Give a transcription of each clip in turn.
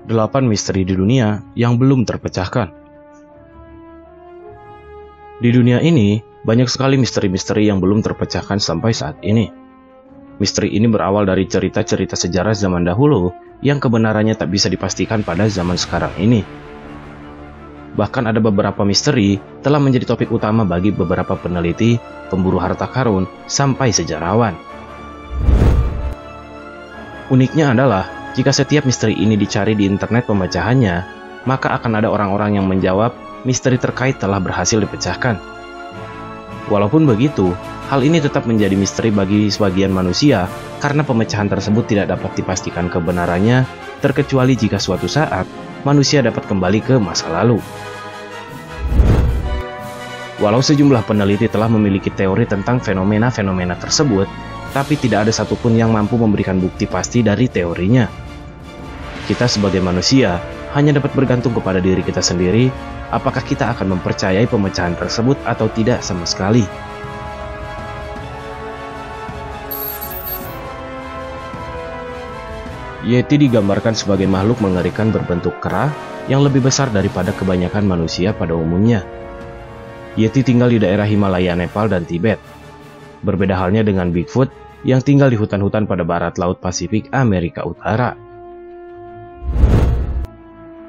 8 misteri di dunia yang belum terpecahkan. Di dunia ini, banyak sekali misteri-misteri yang belum terpecahkan sampai saat ini. Misteri ini berawal dari cerita-cerita sejarah zaman dahulu yang kebenarannya tak bisa dipastikan pada zaman sekarang ini. Bahkan ada beberapa misteri telah menjadi topik utama bagi beberapa peneliti, pemburu harta karun, sampai sejarawan. Uniknya adalah, jika setiap misteri ini dicari di internet pemecahannya, maka akan ada orang-orang yang menjawab misteri terkait telah berhasil dipecahkan. Walaupun begitu, hal ini tetap menjadi misteri bagi sebagian manusia karena pemecahan tersebut tidak dapat dipastikan kebenarannya, terkecuali jika suatu saat manusia dapat kembali ke masa lalu. Walau sejumlah peneliti telah memiliki teori tentang fenomena-fenomena tersebut, tapi tidak ada satupun yang mampu memberikan bukti pasti dari teorinya. Kita sebagai manusia hanya dapat bergantung kepada diri kita sendiri, apakah kita akan mempercayai pemecahan tersebut atau tidak sama sekali. Yeti digambarkan sebagai makhluk mengerikan berbentuk kera yang lebih besar daripada kebanyakan manusia pada umumnya. Yeti tinggal di daerah Himalaya, Nepal, dan Tibet. Berbeda halnya dengan Bigfoot yang tinggal di hutan-hutan pada barat Laut Pasifik Amerika Utara.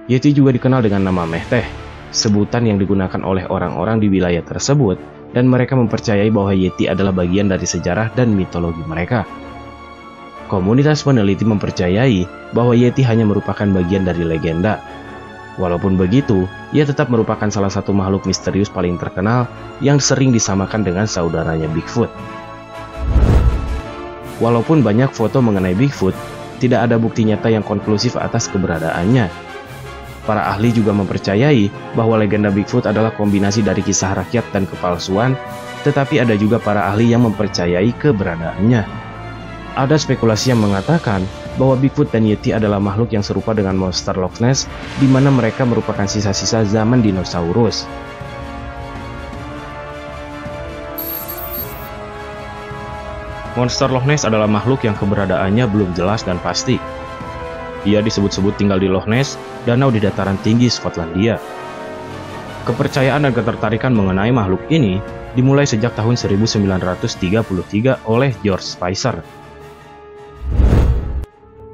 Yeti juga dikenal dengan nama Mehteh, sebutan yang digunakan oleh orang-orang di wilayah tersebut, dan mereka mempercayai bahwa Yeti adalah bagian dari sejarah dan mitologi mereka. Komunitas peneliti mempercayai bahwa Yeti hanya merupakan bagian dari legenda. Walaupun begitu, ia tetap merupakan salah satu makhluk misterius paling terkenal yang sering disamakan dengan saudaranya Bigfoot. Walaupun banyak foto mengenai Bigfoot, tidak ada bukti nyata yang konklusif atas keberadaannya. Para ahli juga mempercayai bahwa legenda Bigfoot adalah kombinasi dari kisah rakyat dan kepalsuan, tetapi ada juga para ahli yang mempercayai keberadaannya. Ada spekulasi yang mengatakan bahwa Bigfoot dan Yeti adalah makhluk yang serupa dengan monster Loch Ness, di mana mereka merupakan sisa-sisa zaman dinosaurus. Monster Loch Ness adalah makhluk yang keberadaannya belum jelas dan pasti. Ia disebut-sebut tinggal di Loch Ness, danau di dataran tinggi Skotlandia. Kepercayaan dan ketertarikan mengenai makhluk ini dimulai sejak tahun 1933 oleh George Spicer.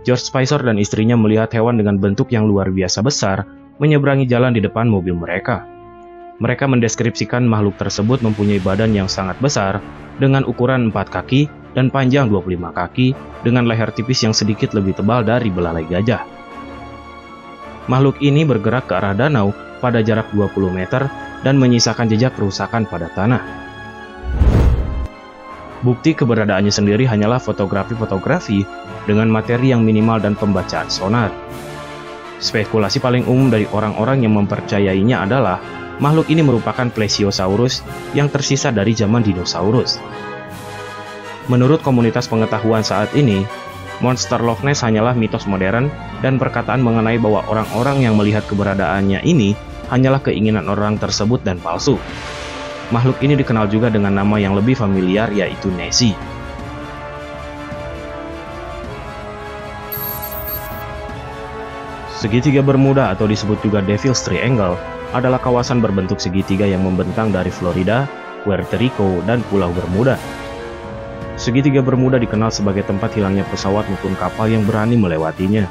George Spicer dan istrinya melihat hewan dengan bentuk yang luar biasa besar menyeberangi jalan di depan mobil mereka. Mereka mendeskripsikan makhluk tersebut mempunyai badan yang sangat besar dengan ukuran 4 kaki dan panjang 25 kaki dengan leher tipis yang sedikit lebih tebal dari belalai gajah. Makhluk ini bergerak ke arah danau pada jarak 20 meter dan menyisakan jejak kerusakan pada tanah. Bukti keberadaannya sendiri hanyalah fotografi-fotografi dengan materi yang minimal dan pembacaan sonar. Spekulasi paling umum dari orang-orang yang mempercayainya adalah makhluk ini merupakan Plesiosaurus yang tersisa dari zaman dinosaurus. Menurut komunitas pengetahuan saat ini, monster Loch Ness hanyalah mitos modern dan perkataan mengenai bahwa orang-orang yang melihat keberadaannya ini hanyalah keinginan orang tersebut dan palsu. Makhluk ini dikenal juga dengan nama yang lebih familiar, yaitu Nessie. Segitiga Bermuda atau disebut juga Devil's Triangle adalah kawasan berbentuk segitiga yang membentang dari Florida, Puerto Rico, dan Pulau Bermuda. Segitiga Bermuda dikenal sebagai tempat hilangnya pesawat maupun kapal yang berani melewatinya.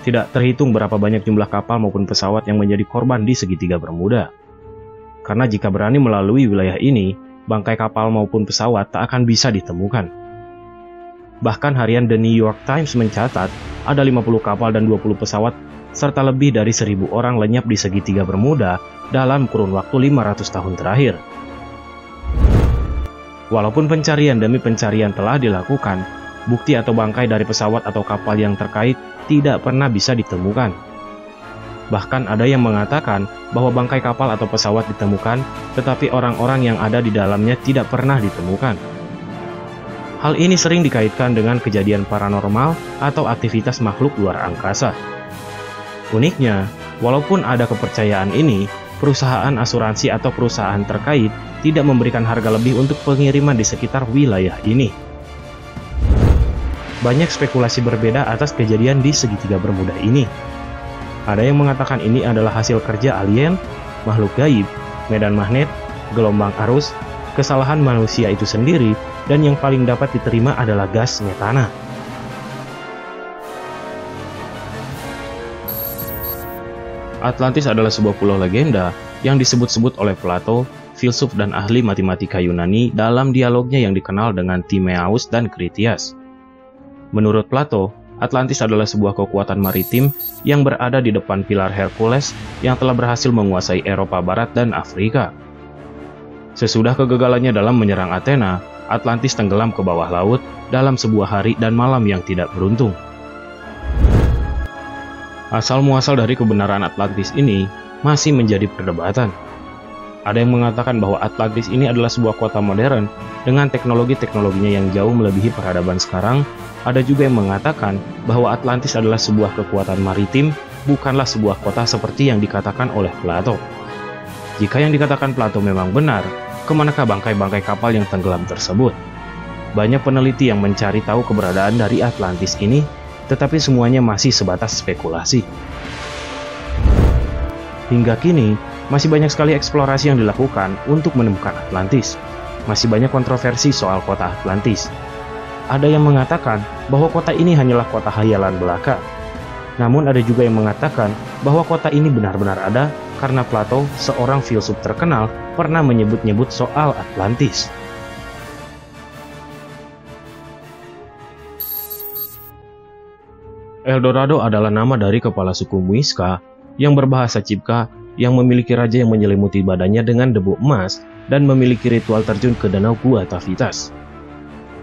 Tidak terhitung berapa banyak jumlah kapal maupun pesawat yang menjadi korban di Segitiga Bermuda. Karena jika berani melalui wilayah ini, bangkai kapal maupun pesawat tak akan bisa ditemukan. Bahkan harian The New York Times mencatat ada 50 kapal dan 20 pesawat serta lebih dari 1.000 orang lenyap di Segitiga Bermuda dalam kurun waktu 500 tahun terakhir. Walaupun pencarian demi pencarian telah dilakukan, bukti atau bangkai dari pesawat atau kapal yang terkait tidak pernah bisa ditemukan. Bahkan ada yang mengatakan bahwa bangkai kapal atau pesawat ditemukan, tetapi orang-orang yang ada di dalamnya tidak pernah ditemukan. Hal ini sering dikaitkan dengan kejadian paranormal atau aktivitas makhluk luar angkasa. Uniknya, walaupun ada kepercayaan ini, perusahaan asuransi atau perusahaan terkait tidak memberikan harga lebih untuk pengiriman di sekitar wilayah ini. Banyak spekulasi berbeda atas kejadian di Segitiga Bermuda ini. Ada yang mengatakan ini adalah hasil kerja alien, makhluk gaib, medan magnet, gelombang arus, kesalahan manusia itu sendiri, dan yang paling dapat diterima adalah gas metana. Atlantis adalah sebuah pulau legenda yang disebut-sebut oleh Plato, filsuf dan ahli matematika Yunani dalam dialognya yang dikenal dengan Timaeus dan Critias. Menurut Plato, Atlantis adalah sebuah kekuatan maritim yang berada di depan pilar Hercules yang telah berhasil menguasai Eropa Barat dan Afrika. Sesudah kegagalannya dalam menyerang Athena, Atlantis tenggelam ke bawah laut dalam sebuah hari dan malam yang tidak beruntung. Asal-muasal dari kebenaran Atlantis ini masih menjadi perdebatan. Ada yang mengatakan bahwa Atlantis ini adalah sebuah kota modern dengan teknologi-teknologinya yang jauh melebihi peradaban sekarang. Ada juga yang mengatakan bahwa Atlantis adalah sebuah kekuatan maritim, bukanlah sebuah kota seperti yang dikatakan oleh Plato. Jika yang dikatakan Plato memang benar, kemanakah bangkai-bangkai kapal yang tenggelam tersebut? Banyak peneliti yang mencari tahu keberadaan dari Atlantis ini, tetapi semuanya masih sebatas spekulasi. Hingga kini, masih banyak sekali eksplorasi yang dilakukan untuk menemukan Atlantis. Masih banyak kontroversi soal kota Atlantis. Ada yang mengatakan bahwa kota ini hanyalah kota hayalan belaka. Namun ada juga yang mengatakan bahwa kota ini benar-benar ada karena Plato, seorang filsuf terkenal, pernah menyebut-nyebut soal Atlantis. Eldorado adalah nama dari kepala suku Muisca yang berbahasa Chibcha yang memiliki raja yang menyelimuti badannya dengan debu emas dan memiliki ritual terjun ke danau Gua Tavitas.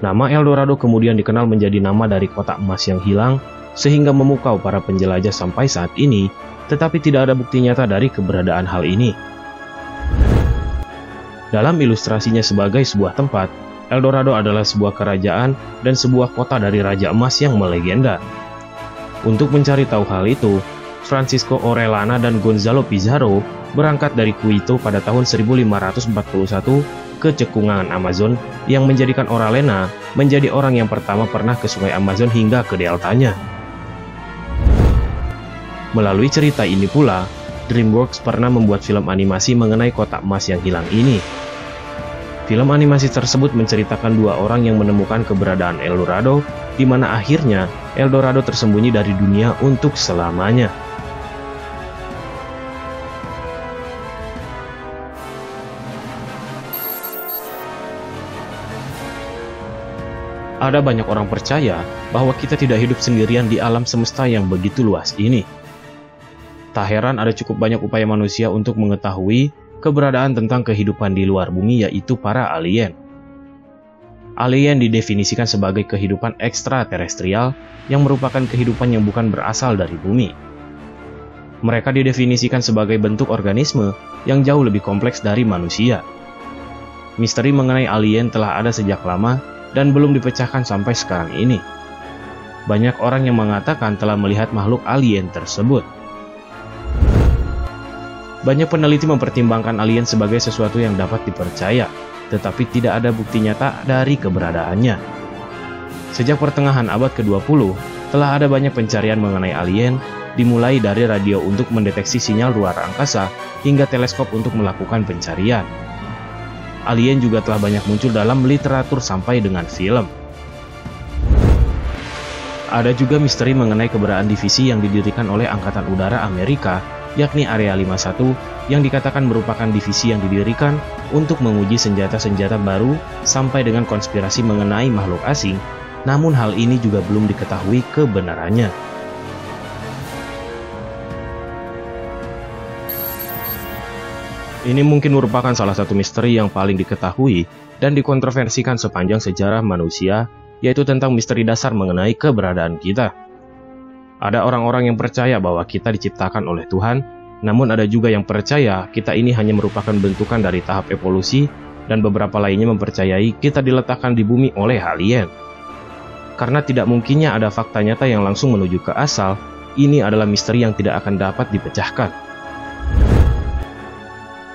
Nama Eldorado kemudian dikenal menjadi nama dari kotak emas yang hilang sehingga memukau para penjelajah sampai saat ini, tetapi tidak ada bukti nyata dari keberadaan hal ini. Dalam ilustrasinya sebagai sebuah tempat, Eldorado adalah sebuah kerajaan dan sebuah kota dari Raja Emas yang melegenda. Untuk mencari tahu hal itu, Francisco Orellana dan Gonzalo Pizarro berangkat dari Quito pada tahun 1541 ke cekungan Amazon yang menjadikan Orellana menjadi orang yang pertama pernah ke sungai Amazon hingga ke deltanya. Melalui cerita ini pula, DreamWorks pernah membuat film animasi mengenai kotak emas yang hilang ini. Film animasi tersebut menceritakan dua orang yang menemukan keberadaan Eldorado, di mana akhirnya Eldorado tersembunyi dari dunia untuk selamanya. Ada banyak orang percaya bahwa kita tidak hidup sendirian di alam semesta yang begitu luas ini. Tak heran ada cukup banyak upaya manusia untuk mengetahui keberadaan tentang kehidupan di luar bumi, yaitu para alien. Alien didefinisikan sebagai kehidupan ekstraterestrial yang merupakan kehidupan yang bukan berasal dari bumi. Mereka didefinisikan sebagai bentuk organisme yang jauh lebih kompleks dari manusia. Misteri mengenai alien telah ada sejak lama dan belum dipecahkan sampai sekarang ini. Banyak orang yang mengatakan telah melihat makhluk alien tersebut. Banyak peneliti mempertimbangkan alien sebagai sesuatu yang dapat dipercaya, tetapi tidak ada bukti nyata dari keberadaannya. Sejak pertengahan abad ke-20, telah ada banyak pencarian mengenai alien, dimulai dari radio untuk mendeteksi sinyal luar angkasa hingga teleskop untuk melakukan pencarian. Alien juga telah banyak muncul dalam literatur sampai dengan film. Ada juga misteri mengenai keberadaan divisi yang didirikan oleh Angkatan Udara Amerika, yakni Area 51, yang dikatakan merupakan divisi yang didirikan untuk menguji senjata-senjata baru sampai dengan konspirasi mengenai makhluk asing, namun hal ini juga belum diketahui kebenarannya. Ini mungkin merupakan salah satu misteri yang paling diketahui dan dikontroversikan sepanjang sejarah manusia, yaitu tentang misteri dasar mengenai keberadaan kita. Ada orang-orang yang percaya bahwa kita diciptakan oleh Tuhan, namun ada juga yang percaya kita ini hanya merupakan bentukan dari tahap evolusi, dan beberapa lainnya mempercayai kita diletakkan di bumi oleh alien. Karena tidak mungkinnya ada fakta nyata yang langsung menuju ke asal, ini adalah misteri yang tidak akan dapat dipecahkan.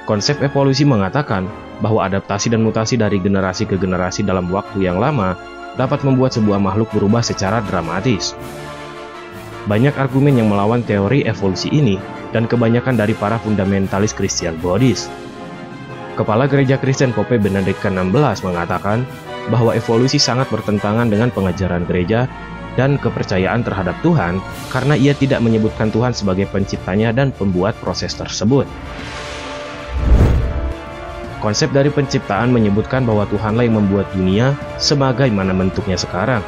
Konsep evolusi mengatakan bahwa adaptasi dan mutasi dari generasi ke generasi dalam waktu yang lama dapat membuat sebuah makhluk berubah secara dramatis. Banyak argumen yang melawan teori evolusi ini dan kebanyakan dari para fundamentalis Christian Buddhist. Kepala Gereja Kristen Pope Benedict ke-16 mengatakan bahwa evolusi sangat bertentangan dengan pengajaran gereja dan kepercayaan terhadap Tuhan karena ia tidak menyebutkan Tuhan sebagai penciptanya dan pembuat proses tersebut. Konsep dari penciptaan menyebutkan bahwa Tuhanlah yang membuat dunia sebagaimana bentuknya sekarang.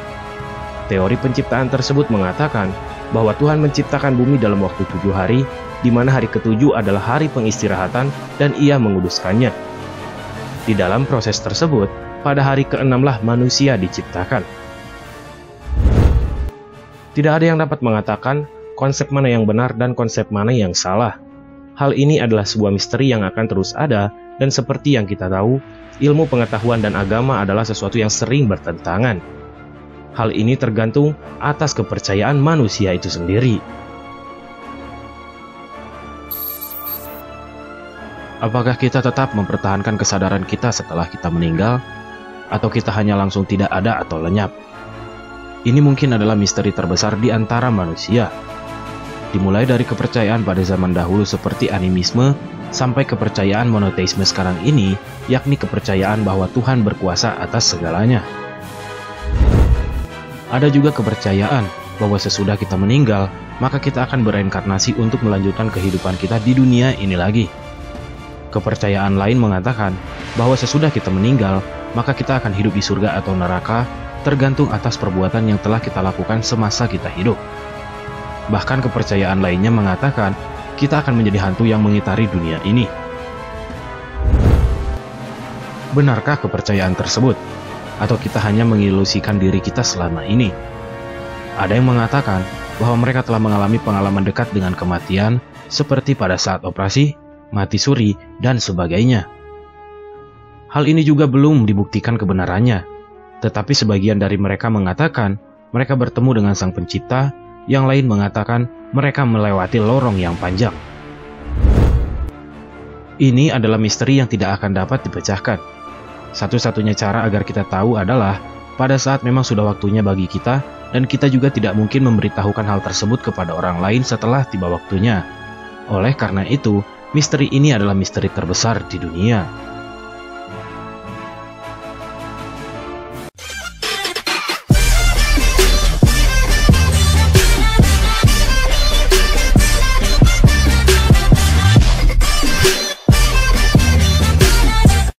Teori penciptaan tersebut mengatakan bahwa Tuhan menciptakan bumi dalam waktu 7 hari, di mana hari ke-7 adalah hari pengistirahatan dan ia menguduskannya. Di dalam proses tersebut, pada hari ke-6 lah manusia diciptakan. Tidak ada yang dapat mengatakan konsep mana yang benar dan konsep mana yang salah. Hal ini adalah sebuah misteri yang akan terus ada, dan seperti yang kita tahu, ilmu pengetahuan dan agama adalah sesuatu yang sering bertentangan. Hal ini tergantung atas kepercayaan manusia itu sendiri. Apakah kita tetap mempertahankan kesadaran kita setelah kita meninggal, atau kita hanya langsung tidak ada atau lenyap? Ini mungkin adalah misteri terbesar di antara manusia. Dimulai dari kepercayaan pada zaman dahulu seperti animisme, sampai kepercayaan monoteisme sekarang ini, yakni kepercayaan bahwa Tuhan berkuasa atas segalanya. Ada juga kepercayaan bahwa sesudah kita meninggal, maka kita akan bereinkarnasi untuk melanjutkan kehidupan kita di dunia ini lagi. Kepercayaan lain mengatakan bahwa sesudah kita meninggal, maka kita akan hidup di surga atau neraka, tergantung atas perbuatan yang telah kita lakukan semasa kita hidup. Bahkan kepercayaan lainnya mengatakan kita akan menjadi hantu yang mengitari dunia ini. Benarkah kepercayaan tersebut? Atau kita hanya mengilusikan diri kita selama ini? Ada yang mengatakan bahwa mereka telah mengalami pengalaman dekat dengan kematian, seperti pada saat operasi, mati suri, dan sebagainya. Hal ini juga belum dibuktikan kebenarannya, tetapi sebagian dari mereka mengatakan mereka bertemu dengan Sang Pencipta, yang lain mengatakan mereka melewati lorong yang panjang. Ini adalah misteri yang tidak akan dapat dipecahkan. Satu-satunya cara agar kita tahu adalah pada saat memang sudah waktunya bagi kita, dan kita juga tidak mungkin memberitahukan hal tersebut kepada orang lain setelah tiba waktunya. Oleh karena itu, misteri ini adalah misteri terbesar di dunia.